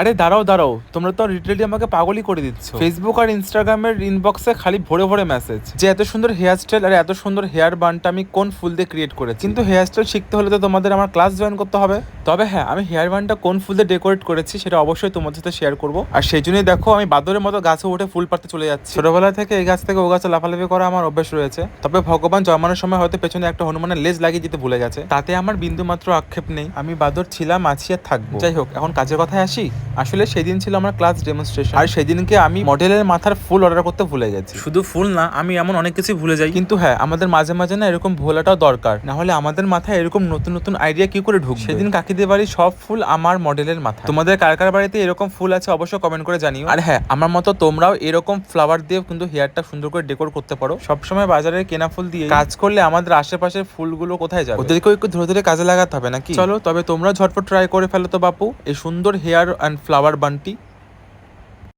আরে দাঁড়াও দাঁড়াও, তোমরা তো লিটারালি আমাকে পাগলই করে দিচ্ছ। ফেসবুক আর ইনস্টাগ্রামের ইনবক্সে খালি ভরে ভরে মেসেজ যে এত সুন্দর হেয়ার স্টাইল আর এত সুন্দর হেয়ার বানটা আমি কোন ফুল দিয়ে ক্রিয়েট করেছি। কিন্তু হেয়ার স্টাইল শিখতে হলে তো তোমাদের আমার ক্লাস জয়েন করতে হবে। তবে হ্যাঁ, আমি হেয়ার বানটা কোন ফুল দিয়ে ডেকোরেট করেছি সেটা অবশ্যই তোমাদের সাথে শেয়ার করবো। আর সেই জন্যই দেখো আমি বাদরের মতো গাছে উঠে ফুল পাড়তে চলে যাচ্ছি। ছোটবেলা থেকে এই গাছ থেকে ও গাছে লাফালাফি করা আমার অভ্যাস রয়েছে। তবে ভগবান জন্মানোর সময় হয়তো পেছনে একটা হনুমানের লেজ লাগিয়ে দিতে ভুলে গেছে, তাতে আমার বিন্দু মাত্র আক্ষেপ নেই। আমি বাদর ছিলাম, আছি আর থাকবো। যাই হোক, এখন কাজের কথায় আসি। আসলে সেদিন ছিল আমার ক্লাস ডেমনস্ট্রেশন, আর সেদিনকে আমি মডেলের মাথার ফুল অর্ডার করতে ভুলে গেছি। শুধু ফুল না, আমি এমন অনেক কিছু ভুলে যাই। কিন্তু হ্যাঁ, আমাদের মাঝে মাঝে না এরকম ভোলাটাও দরকার, না হলে আমাদের মাথায় এরকম নতুন নতুন আইডিয়া কি করে ঢুকবে। সেদিন কাকিদের বাড়ি সব ফুল আমার মডেলের মাথায়। তোমাদের কার কার বাড়িতে এরকম ফুল আছে অবশ্যই কমেন্ট করে জানিও। আর হ্যাঁ, আমার মতো তোমরাও এরকম ফ্লাওয়ার দিয়ে কিন্তু হেয়ারটা সুন্দর করে ডেকোর করতে পারো। সবসময় বাজারের কেনা ফুল দিয়ে কাজ করলে আমাদের আশেপাশের ফুলগুলো কোথায় যাবে? ওদেরকেও একটু ধরে ধরে কাজে লাগাতে হবে নাকি? চলো তবে তোমরা ঝটপট ট্রাই করে ফেলো তো বাপু এই সুন্দর হেয়ার অ্যান্ড ফ্লাওয়ার বানটি।